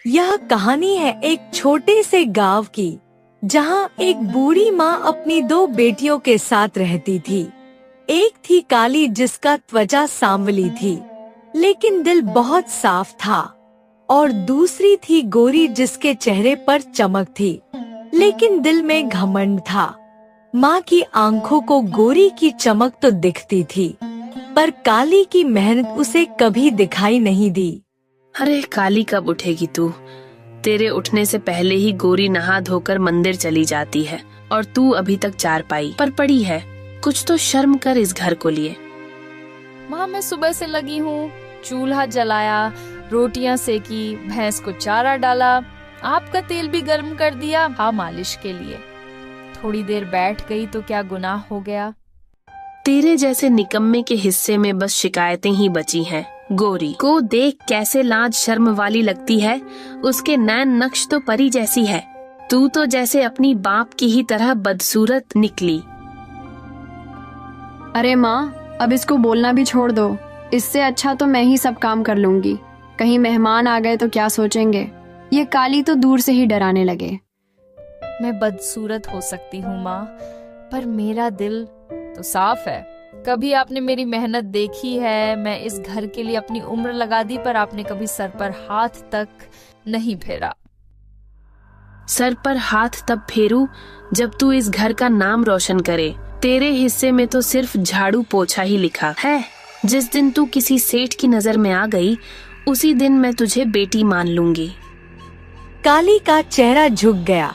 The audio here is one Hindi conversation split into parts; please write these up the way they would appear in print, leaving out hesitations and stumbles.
यह कहानी है एक छोटे से गांव की, जहां एक बूढ़ी माँ अपनी दो बेटियों के साथ रहती थी। एक थी काली, जिसका त्वचा सांवली थी लेकिन दिल बहुत साफ था, और दूसरी थी गोरी, जिसके चेहरे पर चमक थी लेकिन दिल में घमंड था। माँ की आंखों को गोरी की चमक तो दिखती थी, पर काली की मेहनत उसे कभी दिखाई नहीं दी। अरे काली, कब उठेगी तू? तेरे उठने से पहले ही गोरी नहा धोकर मंदिर चली जाती है और तू अभी तक चारपाई पर पड़ी है। कुछ तो शर्म कर इस घर को लिए। माँ, मैं सुबह से लगी हूँ। चूल्हा जलाया, रोटियां सेकी, भैंस को चारा डाला, आपका तेल भी गर्म कर दिया हाँ मालिश के लिए। थोड़ी देर बैठ गई तो क्या गुनाह हो गया। तेरे जैसे निकम्मे के हिस्से में बस शिकायतें ही बची हैं। गोरी को देख कैसे लाज शर्म वाली लगती है। उसके नैन नक्श तो परी जैसी है। तू तो जैसे अपनी बाप की ही तरह बदसूरत निकली। अरे माँ, अब इसको बोलना भी छोड़ दो। इससे अच्छा तो मैं ही सब काम कर लूंगी। कहीं मेहमान आ गए तो क्या सोचेंगे। ये काली तो दूर से ही डराने लगे। मैं बदसूरत हो सकती हूँ माँ, पर मेरा दिल तो साफ है। कभी आपने मेरी मेहनत देखी है? मैं इस घर के लिए अपनी उम्र लगा दी, पर आपने कभी सर पर हाथ तक नहीं फेरा। सर पर हाथ तब फेरू जब तू इस घर का नाम रोशन करे। तेरे हिस्से में तो सिर्फ झाड़ू पोछा ही लिखा है। जिस दिन तू किसी सेठ की नजर में आ गई, उसी दिन मैं तुझे बेटी मान लूंगी। काली का चेहरा झुक गया।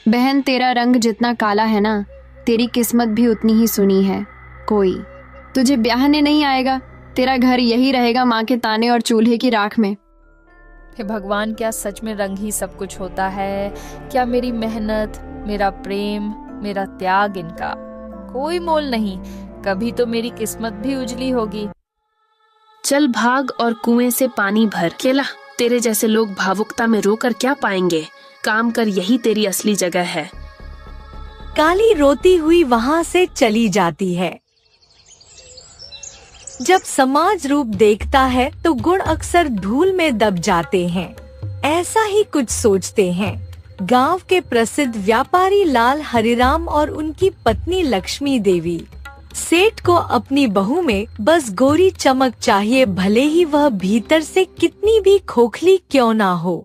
बहन, तेरा रंग जितना काला है ना, तेरी किस्मत भी उतनी ही सुनी है। कोई तुझे ब्याहने नहीं आएगा। तेरा घर यही रहेगा माँ के ताने और चूल्हे की राख में। हे भगवान, क्या सच में रंग ही सब कुछ होता है? क्या मेरी मेहनत, मेरा प्रेम, मेरा त्याग, इनका कोई मोल नहीं? कभी तो मेरी किस्मत भी उजली होगी। चल भाग और कुएं से पानी भर के ला। तेरे जैसे लोग भावुकता में रोकर क्या पाएंगे। काम कर, यही तेरी असली जगह है। काली रोती हुई वहाँ से चली जाती है। जब समाज रूप देखता है तो गुण अक्सर धूल में दब जाते हैं। ऐसा ही कुछ सोचते हैं गांव के प्रसिद्ध व्यापारी लाल हरिराम और उनकी पत्नी लक्ष्मी देवी। सेठ को अपनी बहू में बस गोरी चमक चाहिए, भले ही वह भीतर से कितनी भी खोखली क्यों ना हो।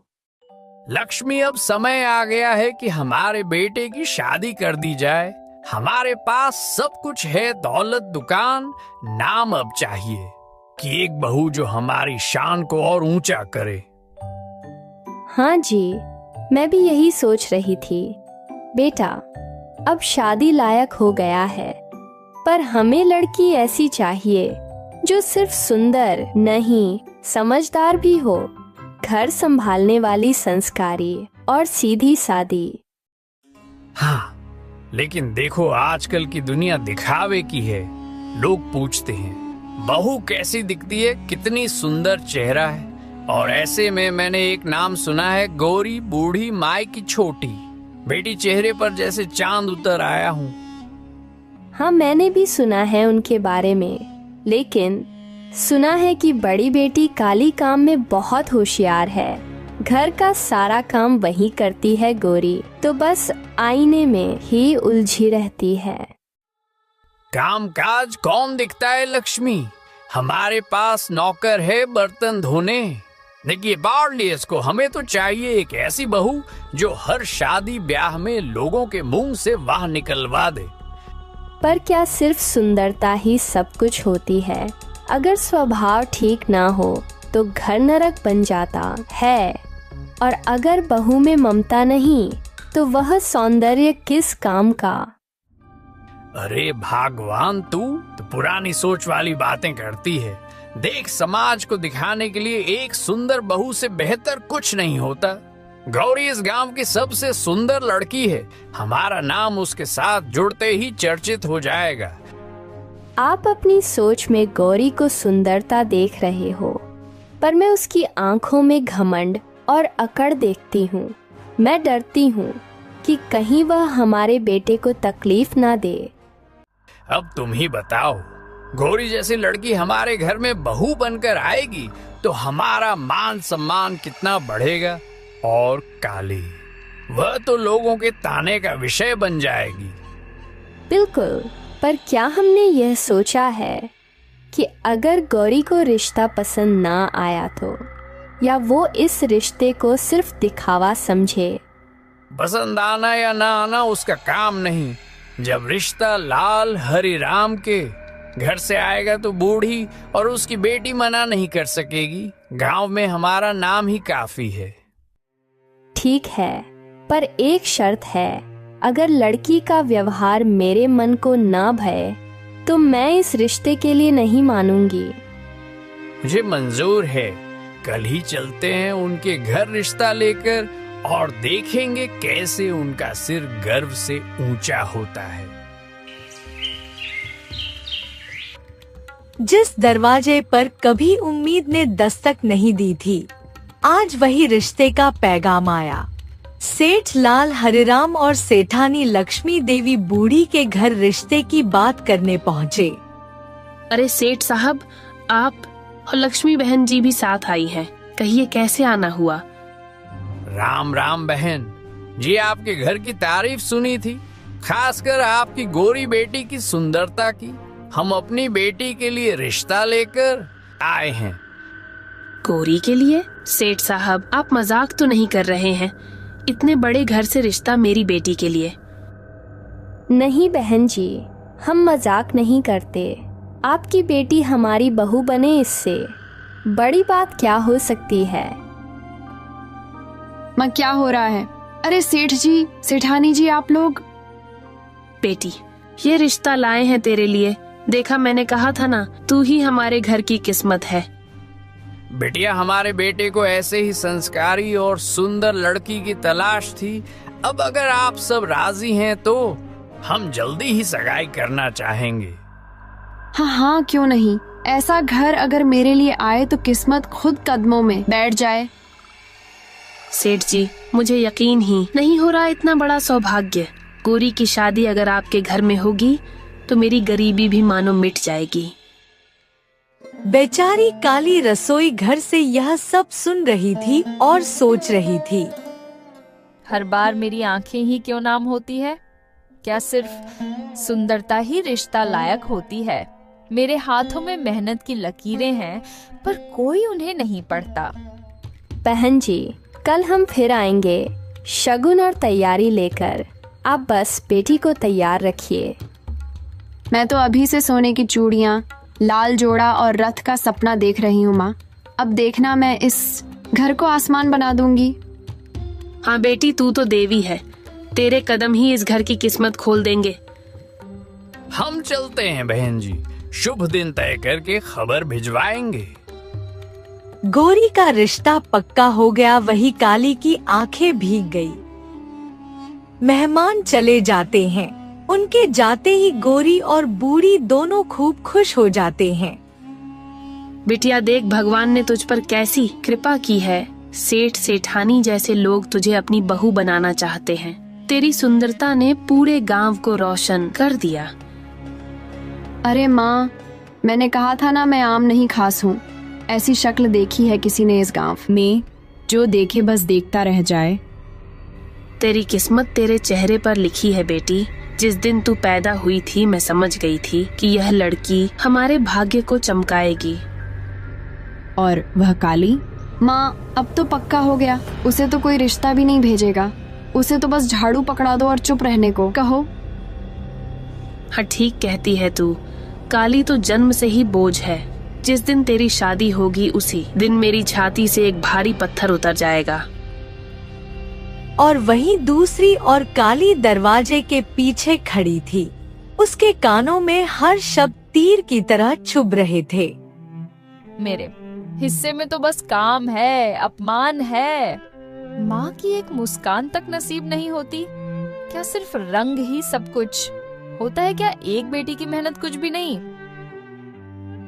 लक्ष्मी, अब समय आ गया है कि हमारे बेटे की शादी कर दी जाए। हमारे पास सब कुछ है, दौलत, दुकान, नाम अब चाहिए कि एक बहू जो हमारी शान को और ऊंचा करे। हाँ जी, मैं भी यही सोच रही थी। बेटा, अब शादी लायक हो गया है, पर हमें लड़की ऐसी चाहिए जो सिर्फ सुंदर नहीं, समझदार भी हो, घर संभालने वाली, संस्कारी और सीधी सादी। हाँ, लेकिन देखो आजकल की दुनिया दिखावे की है। लोग पूछते हैं बहू कैसी दिखती है, कितनी सुंदर चेहरा है, और ऐसे में मैंने एक नाम सुना है, गोरी बूढ़ी माई की छोटी बेटी, चेहरे पर जैसे चांद उतर आया हूँ। हाँ, मैंने भी सुना है उनके बारे में, लेकिन सुना है कि बड़ी बेटी काली काम में बहुत होशियार है। घर का सारा काम वही करती है। गोरी तो बस आईने में ही उलझी रहती है। काम काज कौन दिखता है लक्ष्मी? हमारे पास नौकर है बर्तन धोने। देखिए, बाढ़ लिए इसको। हमें तो चाहिए एक ऐसी बहू जो हर शादी ब्याह में लोगों के मुंह से वाह निकलवा दे। पर क्या सिर्फ सुंदरता ही सब कुछ होती है? अगर स्वभाव ठीक ना हो तो घर नरक बन जाता है, और अगर बहू में ममता नहीं तो वह सौंदर्य किस काम का? अरे भगवान, तू तो पुरानी सोच वाली बातें करती है। देख, समाज को दिखाने के लिए एक सुंदर बहू से बेहतर कुछ नहीं होता। गौरी इस गांव की सबसे सुंदर लड़की है। हमारा नाम उसके साथ जुड़ते ही चर्चित हो जाएगा। आप अपनी सोच में गौरी को सुंदरता देख रहे हो, पर मैं उसकी आंखों में घमंड और अकड़ देखती हूँ। मैं डरती हूँ कि कहीं वह हमारे बेटे को तकलीफ ना दे। अब तुम ही बताओ, गौरी जैसी लड़की हमारे घर में बहू बनकर आएगी तो हमारा मान सम्मान कितना बढ़ेगा। और काली, वह तो लोगों के ताने का विषय बन जाएगी। बिल्कुल, पर क्या हमने यह सोचा है कि अगर गौरी को रिश्ता पसंद ना आया तो, या वो इस रिश्ते को सिर्फ दिखावा समझे? पसंद आना या ना आना उसका काम नहीं। जब रिश्ता लाल हरिराम के घर से आएगा तो बूढ़ी और उसकी बेटी मना नहीं कर सकेगी। गांव में हमारा नाम ही काफी है। ठीक है, पर एक शर्त है, अगर लड़की का व्यवहार मेरे मन को ना भाए तो मैं इस रिश्ते के लिए नहीं मानूंगी। मुझे मंजूर है। कल ही चलते हैं उनके घर रिश्ता लेकर और देखेंगे कैसे उनका सिर गर्व से ऊंचा होता है। जिस दरवाजे पर कभी उम्मीद ने दस्तक नहीं दी थी, आज वही रिश्ते का पैगाम आया। सेठ लाल हरिराम और सेठानी लक्ष्मी देवी बूढ़ी के घर रिश्ते की बात करने पहुँचे। अरे सेठ साहब, आप और लक्ष्मी बहन जी भी साथ आई हैं। कहिए कैसे आना हुआ? राम राम बहन जी, आपके घर की तारीफ सुनी थी, खासकर आपकी गोरी बेटी की सुंदरता की। हम अपनी बेटी के लिए रिश्ता लेकर आए हैं। गोरी के लिए? सेठ साहब, आप मजाक तो नहीं कर रहे हैं? इतने बड़े घर से रिश्ता मेरी बेटी के लिए? नहीं बहन जी, हम मजाक नहीं करते। आपकी बेटी हमारी बहू बने, इससे बड़ी बात क्या हो सकती है? माँ, क्या हो रहा है? अरे सेठ जी, सेठानी जी, आप लोग। बेटी, ये रिश्ता लाए हैं तेरे लिए। देखा, मैंने कहा था ना, तू ही हमारे घर की किस्मत है। बिटिया, हमारे बेटे को ऐसे ही संस्कारी और सुंदर लड़की की तलाश थी। अब अगर आप सब राजी हैं तो हम जल्दी ही सगाई करना चाहेंगे। हाँ हाँ, क्यों नहीं। ऐसा घर अगर मेरे लिए आए तो किस्मत खुद कदमों में बैठ जाए। सेठ जी, मुझे यकीन ही नहीं हो रहा इतना बड़ा सौभाग्य। गोरी की शादी अगर आपके घर में होगी तो मेरी गरीबी भी मानो मिट जाएगी। बेचारी काली रसोई घर से यह सब सुन रही थी और सोच रही थी, हर बार मेरी आंखें ही क्यों नाम होती है? क्या सिर्फ सुंदरता ही रिश्ता लायक होती है? मेरे हाथों में मेहनत की लकीरें हैं, पर कोई उन्हें नहीं पढ़ता। बहन जी, कल हम फिर आएंगे शगुन और तैयारी लेकर। आप बस बेटी को तैयार रखिए। मैं तो अभी से सोने की चूड़ियाँ, लाल जोड़ा और रथ का सपना देख रही हूँ माँ। अब देखना, मैं इस घर को आसमान बना दूंगी। हाँ बेटी, तू तो देवी है। तेरे कदम ही इस घर की किस्मत खोल देंगे। हम चलते हैं बहन जी, शुभ दिन तय करके खबर भिजवाएंगे। गोरी का रिश्ता पक्का हो गया। वही काली की आंखें भीग गई। मेहमान चले जाते हैं। उनके जाते ही गोरी और बूढ़ी दोनों खूब खुश हो जाते हैं। बिटिया देख, भगवान ने तुझ पर कैसी कृपा की है। सेठ सेठानी जैसे लोग तुझे अपनी बहू बनाना चाहते हैं। तेरी सुंदरता ने पूरे गांव को रोशन कर दिया। अरे माँ, मैंने कहा था ना, मैं आम नहीं खास हूँ। ऐसी शक्ल देखी है किसी ने इस गांव में, जो देखे बस देखता रह जाए। तेरी किस्मत तेरे चेहरे पर लिखी है बेटी। जिस दिन तू पैदा हुई थी मैं समझ गई थी कि यह लड़की हमारे भाग्य को चमकाएगी। और वह काली? माँ, अब तो पक्का हो गया। उसे तो कोई रिश्ता भी नहीं भेजेगा। उसे तो बस झाड़ू पकड़ा दो और चुप रहने को कहो। हाँ, ठीक कहती है तू। काली तो जन्म से ही बोझ है। जिस दिन तेरी शादी होगी उसी दिन मेरी छाती से एक भारी पत्थर उतर जाएगा। और वहीं दूसरी और काली दरवाजे के पीछे खड़ी थी। उसके कानों में हर शब्द तीर की तरह चुभ रहे थे। मेरे हिस्से में तो बस काम है, अपमान है। माँ की एक मुस्कान तक नसीब नहीं होती। क्या सिर्फ रंग ही सब कुछ होता है? क्या एक बेटी की मेहनत कुछ भी नहीं?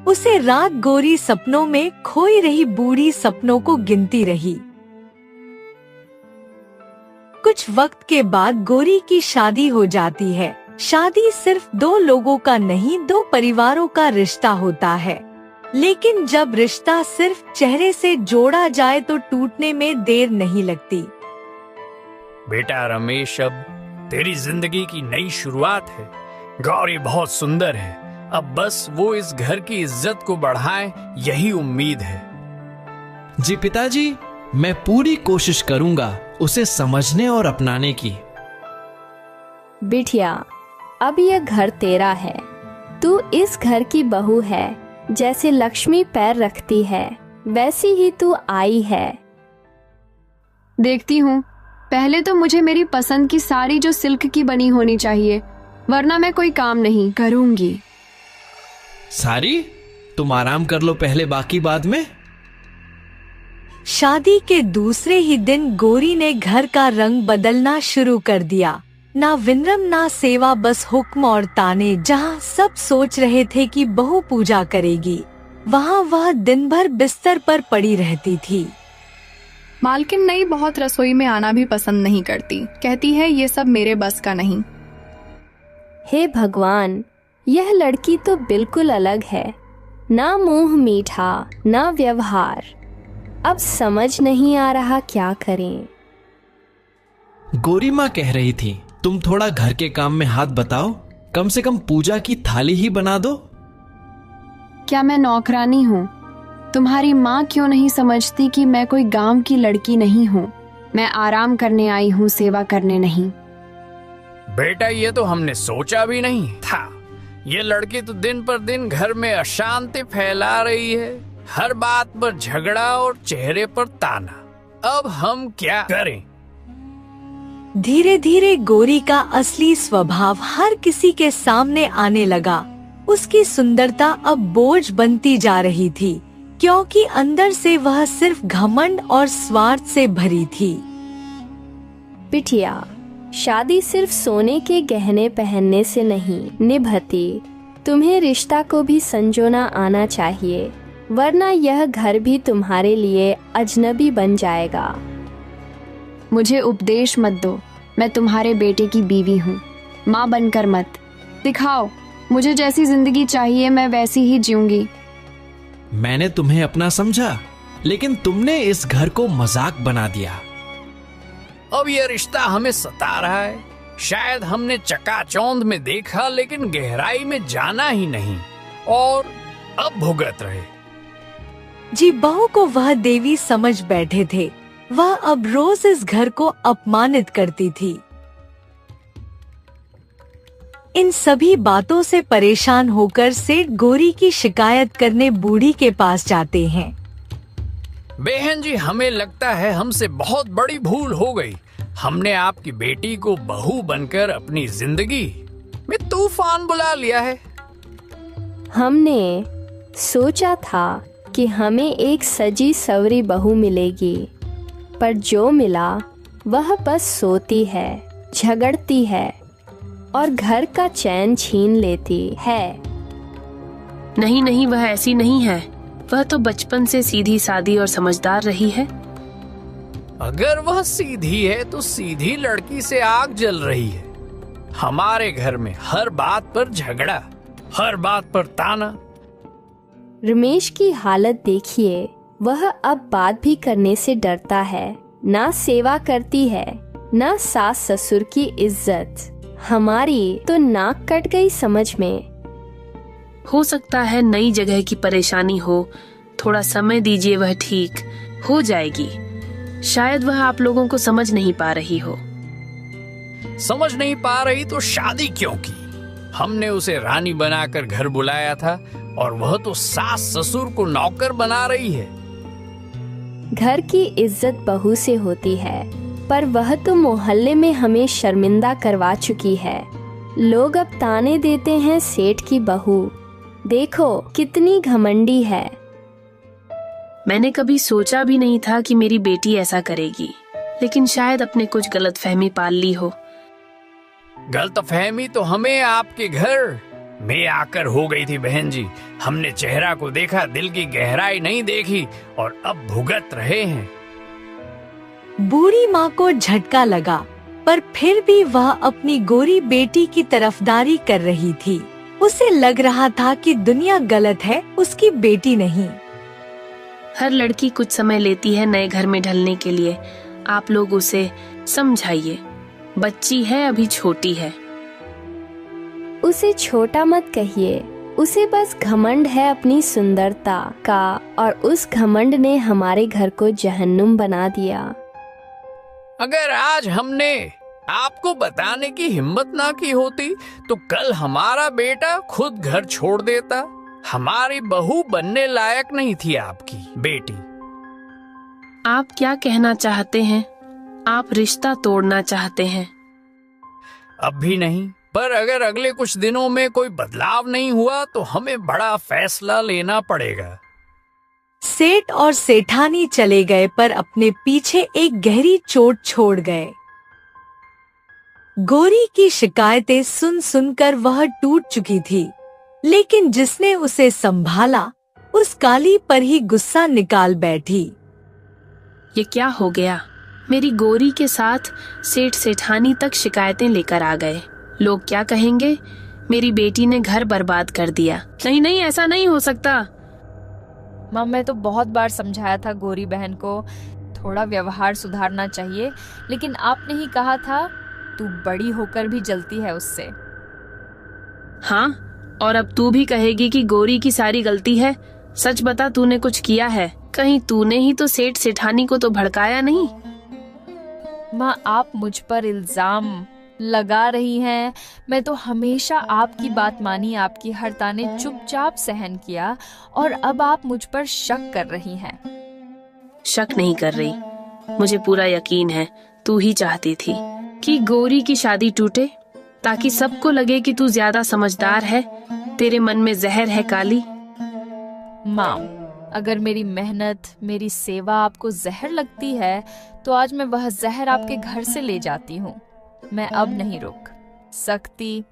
उसे रात गोरी सपनों में खोई रही बूढ़ी सपनों को गिनती रही। कुछ वक्त के बाद गोरी की शादी हो जाती है। शादी सिर्फ दो लोगों का नहीं, दो परिवारों का रिश्ता होता है। लेकिन जब रिश्ता सिर्फ चेहरे से जोड़ा जाए तो टूटने में देर नहीं लगती। बेटा रमेश, अब तेरी जिंदगी की नई शुरुआत है। गौरी बहुत सुंदर है, अब बस वो इस घर की इज्जत को बढ़ाए, यही उम्मीद है। जी पिताजी, मैं पूरी कोशिश करूंगा उसे समझने और अपनाने की। बिटिया, अब यह घर तेरा है। तू इस घर की बहू है। जैसे लक्ष्मी पैर रखती है वैसी ही तू आई है। देखती हूँ। पहले तो मुझे मेरी पसंद की साड़ी जो सिल्क की बनी होनी चाहिए, वरना मैं कोई काम नहीं करूंगी। सारी, तुम आराम कर लो पहले, बाकी बाद में। शादी के दूसरे ही दिन गौरी ने घर का रंग बदलना शुरू कर दिया। ना विनम्र ना सेवा, बस हुक्म और ताने। जहाँ सब सोच रहे थे कि बहू पूजा करेगी, वहाँ वह दिन भर बिस्तर पर पड़ी रहती थी। मालकिन नई बहुत रसोई में आना भी पसंद नहीं करती, कहती है ये सब मेरे बस का नहीं। हे भगवान, यह लड़की तो बिल्कुल अलग है। ना मुंह मीठा ना व्यवहार। अब समझ नहीं आ रहा क्या करें। गौरी माँ कह रही थी तुम थोड़ा घर के काम में हाथ बताओ, कम से कम पूजा की थाली ही बना दो। क्या मैं नौकरानी हूँ? तुम्हारी माँ क्यों नहीं समझती कि मैं कोई गांव की लड़की नहीं हूँ? मैं आराम करने आई हूँ, सेवा करने नहीं। बेटा, ये तो हमने सोचा भी नहीं था। ये लड़की तो दिन पर दिन घर में अशांति फैला रही है। हर बात पर झगड़ा और चेहरे पर ताना। अब हम क्या करें? धीरे धीरे गौरी का असली स्वभाव हर किसी के सामने आने लगा। उसकी सुंदरता अब बोझ बनती जा रही थी, क्योंकि अंदर से वह सिर्फ घमंड और स्वार्थ से भरी थी। बिटिया, शादी सिर्फ सोने के गहने पहनने से नहीं निभती। तुम्हें रिश्ता को भी संजोना आना चाहिए, वरना यह घर भी तुम्हारे लिए अजनबी बन जाएगा। मुझे उपदेश मत दो, मैं तुम्हारे बेटे की बीवी हूँ, माँ बनकर मत। दिखाओ, मुझे जैसी जिंदगी चाहिए मैं वैसी ही जीऊंगी। मैंने तुम्हें अपना समझा, लेकिन तुमने इस घर को मजाक बना दिया। अब यह रिश्ता हमें सता रहा है। शायद हमने चकाचौंध में देखा, लेकिन गहराई में जाना ही नहीं, और अब भुगत रहे। जी, बहू को वह देवी समझ बैठे थे। वह अब रोज इस घर को अपमानित करती थी। इन सभी बातों से परेशान होकर सेठ गौरी की शिकायत करने बूढ़ी के पास जाते हैं। बहन जी, हमें लगता है हमसे बहुत बड़ी भूल हो गई। हमने आपकी बेटी को बहू बनकर अपनी जिंदगी में तूफान बुला लिया है। हमने सोचा था कि हमें एक सजी सवरी बहू मिलेगी, पर जो मिला वह बस सोती है, झगड़ती है और घर का चैन छीन लेती है। नहीं नहीं, वह ऐसी नहीं है। वह तो बचपन से सीधी सादी और समझदार रही है। अगर वह सीधी है तो सीधी लड़की से आग जल रही है। हमारे घर में हर बात पर झगड़ा, हर बात पर ताना। रमेश की हालत देखिए, वह अब बात भी करने से डरता है। ना सेवा करती है, ना सास ससुर की इज्जत। हमारी तो नाक कट गई समझ में। हो सकता है नई जगह की परेशानी हो, थोड़ा समय दीजिए, वह ठीक हो जाएगी। शायद वह आप लोगों को समझ नहीं पा रही हो। समझ नहीं पा रही तो शादी क्यों की? हमने उसे रानी बनाकर घर बुलाया था, और वह तो सास ससुर को नौकर बना रही है। घर की इज्जत बहू से होती है, पर वह तो मोहल्ले में हमें शर्मिंदा करवा चुकी है। लोग अब ताने देते हैं सेठ की बहू, देखो कितनी घमंडी है। मैंने कभी सोचा भी नहीं था कि मेरी बेटी ऐसा करेगी, लेकिन शायद अपने कुछ गलतफहमी पाल ली हो। गलतफहमी तो हमें आपके घर में आकर हो गई थी बहन जी। हमने चेहरा को देखा, दिल की गहराई नहीं देखी, और अब भुगत रहे हैं। बूढ़ी माँ को झटका लगा। पर फिर भी वह अपनी गोरी बेटी की तरफदारी कर रही थी। उसे लग रहा था कि दुनिया गलत है, उसकी बेटी नहीं। हर लड़की कुछ समय लेती है नए घर में ढलने के लिए। आप लोग उसे समझाइए, बच्ची है, अभी छोटी है। उसे छोटा मत कहिए, उसे बस घमंड है अपनी सुंदरता का, और उस घमंड ने हमारे घर को जहन्नुम बना दिया। अगर आज हमने आपको बताने की हिम्मत ना की होती तो कल हमारा बेटा खुद घर छोड़ देता। हमारी बहू बनने लायक नहीं थी आपकी बेटी। आप क्या कहना चाहते हैं? आप रिश्ता तोड़ना चाहते हैं? अब भी नहीं, पर अगर अगले कुछ दिनों में कोई बदलाव नहीं हुआ तो हमें बड़ा फैसला लेना पड़ेगा। सेठ और सेठानी चले गए, पर अपने पीछे एक गहरी चोट छोड़ गए। गोरी की शिकायतें सुन सुनकर वह टूट चुकी थी, लेकिन जिसने उसे संभाला उस काली पर ही गुस्सा निकाल बैठी। ये क्या हो गया? मेरी गोरी के साथ सेठ सेठानी तक शिकायतें लेकर आ गए। लोग क्या कहेंगे? मेरी बेटी ने घर बर्बाद कर दिया। नहीं नहीं, ऐसा नहीं हो सकता। माँ, मैं तो बहुत बार समझाया था गोरी बहन को थोड़ा व्यवहार सुधारना चाहिए, लेकिन आपने ही कहा था तू बड़ी होकर भी जलती है उससे। हाँ, और अब तू भी कहेगी कि गोरी की सारी गलती है? सच बता, तूने कुछ किया है? कहीं तूने ही तो सेठ सेठानी को तो भड़काया नहीं? माँ, आप मुझ पर इल्जाम लगा रही हैं। मैं तो हमेशा आपकी बात मानी, आपकी हर ताने चुपचाप सहन किया, और अब आप मुझ पर शक कर रही हैं। शक नहीं कर रही, मुझे पूरा यकीन है तू ही चाहती थी कि गोरी की शादी टूटे, ताकि सबको लगे कि तू ज्यादा समझदार है। तेरे मन में जहर है काली। माँ, अगर मेरी मेहनत, मेरी सेवा आपको जहर लगती है तो आज मैं वह जहर आपके घर से ले जाती हूँ। मैं अब नहीं रुक सकती।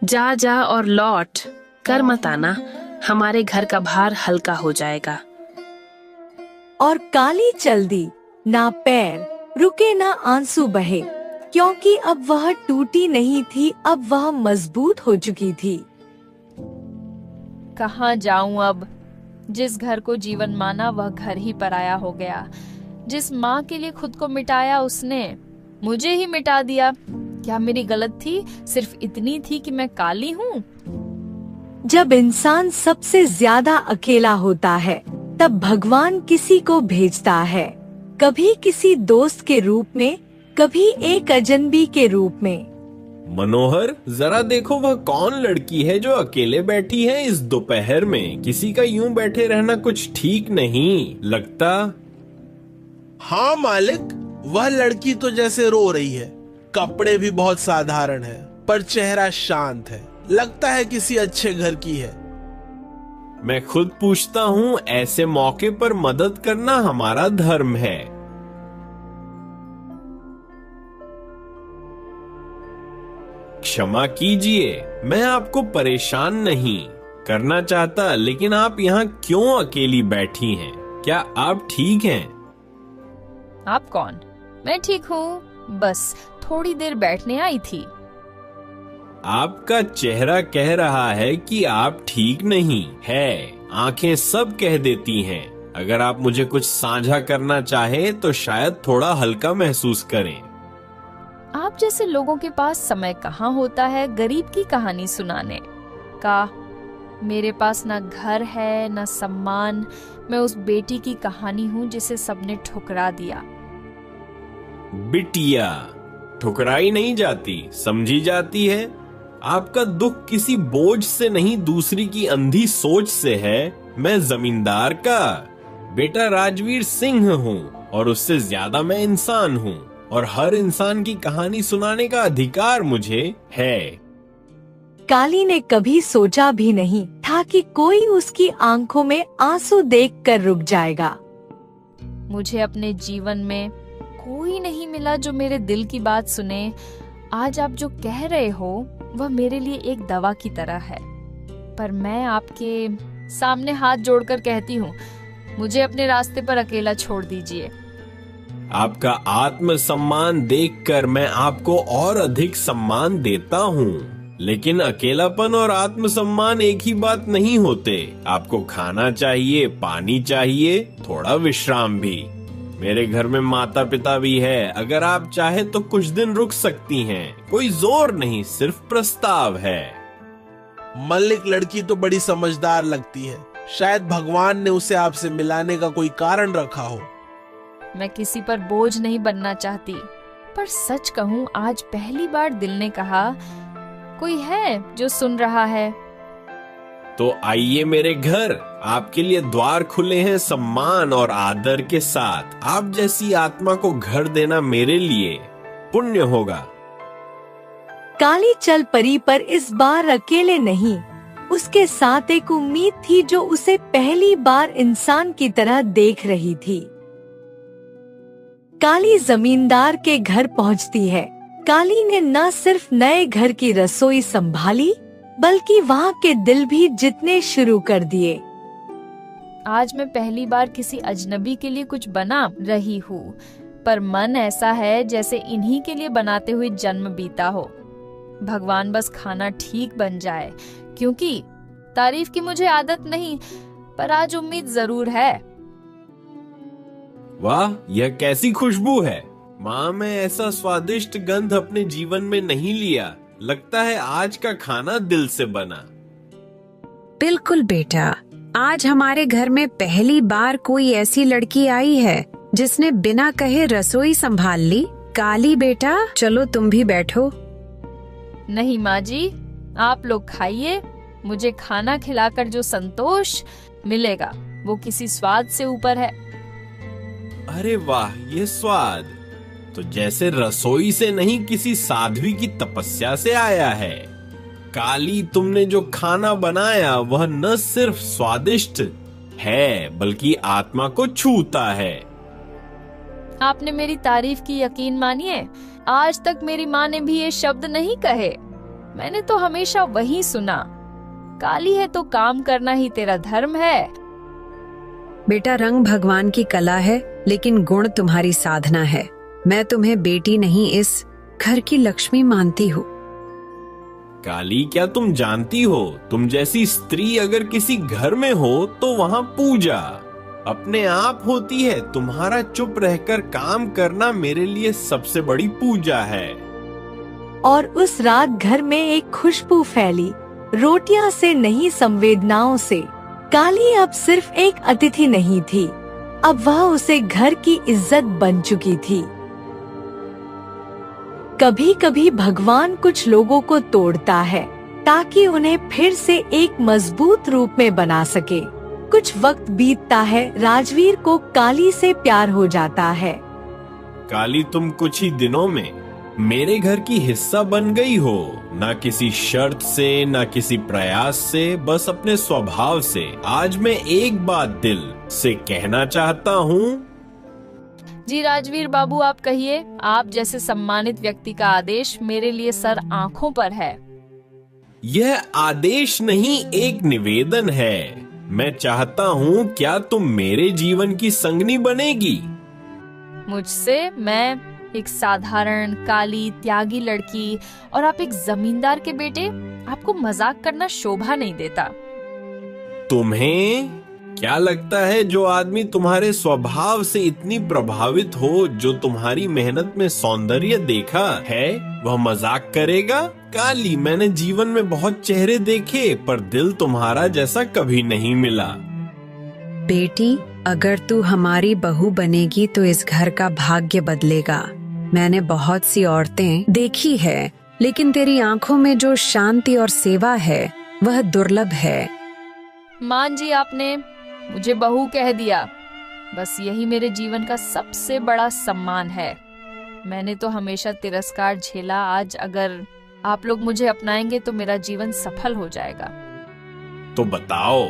जा जा और लौट कर मत आना, हमारे घर का भार हल्का हो जाएगा। और काली चल दी, ना पैर रुके ना आंसू बहे, क्योंकि अब वह टूटी नहीं थी, अब वह मजबूत हो चुकी थी। कहाँ जाऊं अब? जिस घर को जीवन माना वह घर ही पराया हो गया। जिस माँ के लिए खुद को मिटाया उसने मुझे ही मिटा दिया। क्या मेरी गलत थी? सिर्फ इतनी थी कि मैं काली हूँ। जब इंसान सबसे ज्यादा अकेला होता है तब भगवान किसी को भेजता है, कभी किसी दोस्त के रूप में, कभी एक अजनबी के रूप में। मनोहर, जरा देखो वह कौन लड़की है जो अकेले बैठी है इस दोपहर में। किसी का यूं बैठे रहना कुछ ठीक नहीं लगता। हाँ मालिक, वह लड़की तो जैसे रो रही है। कपड़े भी बहुत साधारण है, पर चेहरा शांत है। लगता है किसी अच्छे घर की है। मैं खुद पूछता हूँ, ऐसे मौके पर मदद करना हमारा धर्म है। क्षमा कीजिए, मैं आपको परेशान नहीं करना चाहता, लेकिन आप यहाँ क्यों अकेली बैठी हैं? क्या आप ठीक हैं? आप कौन? मैं ठीक हूँ, बस थोड़ी देर बैठने आई थी। आपका चेहरा कह रहा है कि आप ठीक नहीं है। आंखें सब कह देती हैं। अगर आप मुझे कुछ साझा करना चाहें तो शायद थोड़ा हल्का महसूस करें। आप जैसे लोगों के पास समय कहाँ होता है गरीब की कहानी सुनाने का। मेरे पास ना घर है ना सम्मान। मैं उस बेटी की कहानी हूँ जिसे सबने ठुकरा दिया। बिटिया ठुकराई नहीं जाती, समझी जाती है। आपका दुख किसी बोझ से नहीं, दूसरी की अंधी सोच से है। मैं जमींदार का बेटा राजवीर सिंह हूँ और उससे ज्यादा मैं इंसान हूँ, और हर इंसान की कहानी सुनाने का अधिकार मुझे है। काली ने कभी सोचा भी नहीं था कि कोई उसकी आंखों में आंसू देखकर रुक जाएगा। मुझे अपने जीवन में कोई नहीं मिला जो मेरे दिल की बात सुने। आज आप जो कह रहे हो वह मेरे लिए एक दवा की तरह है, पर मैं आपके सामने हाथ जोड़कर कहती हूँ, मुझे अपने रास्ते पर अकेला छोड़ दीजिए। आपका आत्मसम्मान देखकर मैं आपको और अधिक सम्मान देता हूँ। लेकिन अकेलापन और आत्मसम्मान एक ही बात नहीं होते। आपको खाना चाहिए, पानी चाहिए, थोड़ा विश्राम भी। मेरे घर में माता पिता भी है। अगर आप चाहे तो कुछ दिन रुक सकती हैं। कोई जोर नहीं, सिर्फ प्रस्ताव है। मल्लिक लड़की तो बड़ी समझदार लगती है। शायद भगवान ने उसे आपसे मिलाने का कोई कारण रखा हो। मैं किसी पर बोझ नहीं बनना चाहती, पर सच कहूँ आज पहली बार दिल ने कहा कोई है जो सुन रहा है। तो आइए मेरे घर, आपके लिए द्वार खुले हैं सम्मान और आदर के साथ। आप जैसी आत्मा को घर देना मेरे लिए पुण्य होगा। काली चल परी, पर इस बार अकेले नहीं। उसके साथ एक उम्मीद थी जो उसे पहली बार इंसान की तरह देख रही थी। काली जमींदार के घर पहुंचती है। काली ने न सिर्फ नए घर की रसोई संभाली, बल्कि वहाँ के दिल भी जितने शुरू कर दिए। आज मैं पहली बार किसी अजनबी के लिए कुछ बना रही हूँ, पर मन ऐसा है जैसे इन्हीं के लिए बनाते हुए जन्म बीता हो। भगवान बस खाना ठीक बन जाए, क्योंकि तारीफ की मुझे आदत नहीं, पर आज उम्मीद जरूर है। वाह, यह कैसी खुशबू है। माँ, मैं ऐसा स्वादिष्ट गंध अपने जीवन में नहीं लिया। लगता है आज का खाना दिल से बना। बिल्कुल बेटा, आज हमारे घर में पहली बार कोई ऐसी लड़की आई है जिसने बिना कहे रसोई संभाल ली। काली बेटा, चलो तुम भी बैठो। नहीं माँ जी, आप लोग खाइए। मुझे खाना खिलाकर जो संतोष मिलेगा वो किसी स्वाद से ऊपर है। अरे वाह, ये स्वाद तो जैसे रसोई से नहीं, किसी साध्वी की तपस्या से आया है। काली, तुमने जो खाना बनाया वह न सिर्फ स्वादिष्ट है बल्कि आत्मा को छूता है। आपने मेरी तारीफ की यकीन मानिए, आज तक मेरी माँ ने भी ये शब्द नहीं कहे। मैंने तो हमेशा वही सुना, काली है तो काम करना ही तेरा धर्म है। बेटा, रंग भगवान की कला है, लेकिन गुण तुम्हारी साधना है। मैं तुम्हें बेटी नहीं, इस घर की लक्ष्मी मानती हूँ। काली, क्या तुम जानती हो, तुम जैसी स्त्री अगर किसी घर में हो तो वहाँ पूजा अपने आप होती है। तुम्हारा चुप रहकर काम करना मेरे लिए सबसे बड़ी पूजा है। और उस रात घर में एक खुशबू फैली, रोटियां से नहीं, संवेदनाओं से। काली अब सिर्फ एक अतिथि नहीं थी, अब वह उसे घर की इज्जत बन चुकी थी। कभी कभी भगवान कुछ लोगों को तोड़ता है ताकि उन्हें फिर से एक मजबूत रूप में बना सके। कुछ वक्त बीतता है, राजवीर को काली से प्यार हो जाता है। काली, तुम कुछ ही दिनों में मेरे घर की हिस्सा बन गई हो। ना किसी शर्त से, ना किसी प्रयास से, बस अपने स्वभाव से। आज मैं एक बात दिल से कहना चाहता हूँ। जी राजवीर बाबू, आप कहिए। आप जैसे सम्मानित व्यक्ति का आदेश मेरे लिए सर आंखों पर है। यह आदेश नहीं, एक निवेदन है। मैं चाहता हूँ, क्या तुम मेरे जीवन की संगनी बनेगी? मुझसे? मैं एक साधारण काली त्यागी लड़की और आप एक जमींदार के बेटे? आपको मजाक करना शोभा नहीं देता। तुम्हें क्या लगता है, जो आदमी तुम्हारे स्वभाव से इतनी प्रभावित हो, जो तुम्हारी मेहनत में सौंदर्य देखा है, वह मजाक करेगा? काली, मैंने जीवन में बहुत चेहरे देखे, पर दिल तुम्हारा जैसा कभी नहीं मिला। बेटी, अगर तू हमारी बहू बनेगी तो इस घर का भाग्य बदलेगा। मैंने बहुत सी औरतें देखी है, लेकिन तेरी आंखों में जो शांति और सेवा है वह दुर्लभ है। मान जी, आपने मुझे बहू कह दिया। बस यही मेरे जीवन का सबसे बड़ा सम्मान है। मैंने तो हमेशा तिरस्कार झेला, आज अगर आप लोग मुझे अपनाएंगे तो मेरा जीवन सफल हो जाएगा। तो बताओ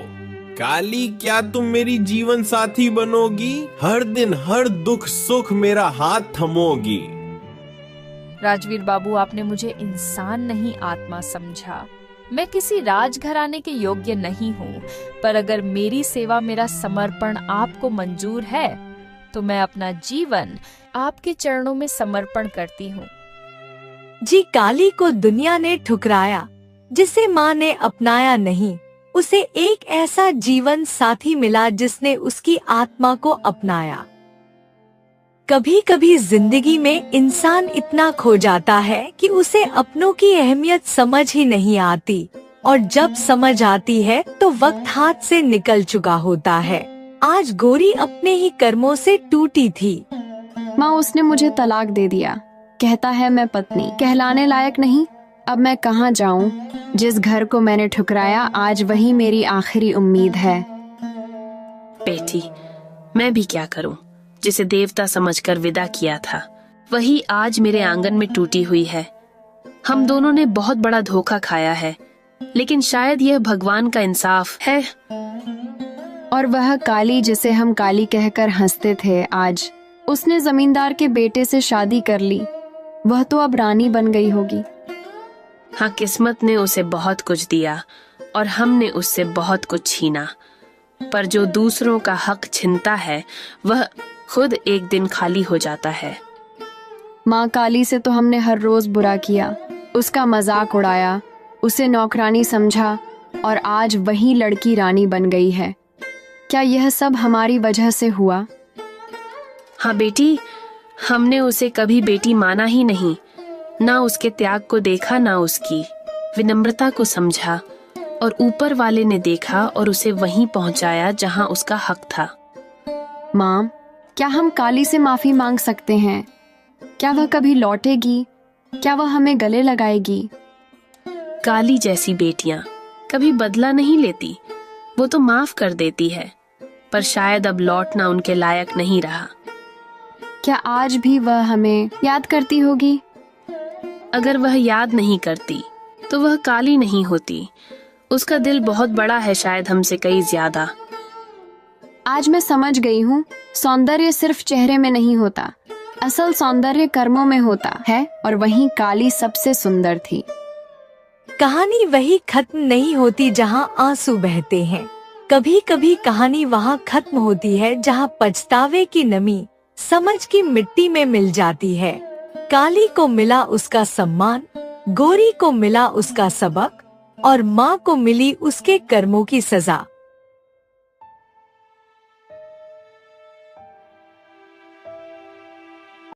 काली, क्या तुम मेरी जीवन साथी बनोगी? हर दिन हर दुख सुख मेरा हाथ थमोगी? राजवीर बाबू, आपने मुझे इंसान नहीं आत्मा समझा। मैं किसी राजघराने के योग्य नहीं हूँ, पर अगर मेरी सेवा, मेरा समर्पण आपको मंजूर है तो मैं अपना जीवन आपके चरणों में समर्पण करती हूँ। जी काली को दुनिया ने ठुकराया, जिसे माँ ने अपनाया नहीं। उसे एक ऐसा जीवन साथी मिला जिसने उसकी आत्मा को अपनाया। कभी कभी जिंदगी में इंसान इतना खो जाता है कि उसे अपनों की अहमियत समझ ही नहीं आती, और जब समझ आती है तो वक्त हाथ से निकल चुका होता है। आज गौरी अपने ही कर्मों से टूटी थी। माँ, उसने मुझे तलाक दे दिया। कहता है मैं पत्नी कहलाने लायक नहीं। अब मैं कहाँ जाऊँ? जिस घर को मैंने ठुकराया आज वही मेरी आखिरी उम्मीद है। बेटी, मैं भी क्या करूं? जिसे देवता समझकर विदा किया था वही आज मेरे आंगन में टूटी हुई है। हम दोनों ने बहुत बड़ा धोखा खाया है, लेकिन शायद यह भगवान का इंसाफ है। और वह काली जिसे हम काली कहकर हंसते थे, आज उसने जमींदार के बेटे से शादी कर ली। वह तो अब रानी बन गई होगी। हाँ, किस्मत ने उसे बहुत कुछ दिया और हमने उससे बहुत कुछ छीना, पर जो दूसरों का हक छीनता है वह खुद एक दिन खाली हो जाता है। माँ, काली से तो हमने हर रोज बुरा किया, उसका मजाक उड़ाया, उसे नौकरानी समझा, और आज वही लड़की रानी बन गई है। क्या यह सब हमारी वजह से हुआ? हाँ बेटी, हमने उसे कभी बेटी माना ही नहीं। ना उसके त्याग को देखा, ना उसकी विनम्रता को समझा, और ऊपर वाले ने देखा और उसे वहीं पहुंचाया जहां उसका हक था। माँ, क्या हम काली से माफी मांग सकते हैं? क्या वह कभी लौटेगी? क्या वह हमें गले लगाएगी? काली जैसी बेटियां कभी बदला नहीं लेती, वो तो माफ कर देती है, पर शायद अब लौटना उनके लायक नहीं रहा। क्या आज भी वह हमें याद करती होगी? अगर वह याद नहीं करती तो वह काली नहीं होती। उसका दिल बहुत बड़ा है, शायद हमसे कई ज्यादा। आज मैं समझ गई हूँ, सौंदर्य सिर्फ चेहरे में नहीं होता, असल सौंदर्य कर्मों में होता है, और वहीं काली सबसे सुंदर थी। कहानी वही खत्म नहीं होती जहाँ आंसू बहते हैं। कभी कभी कहानी वहाँ खत्म होती है जहाँ पछतावे की नमी समझ की मिट्टी में मिल जाती है। काली को मिला उसका सम्मान, गौरी को मिला उसका सबक, और माँ को मिली उसके कर्मों की सजा।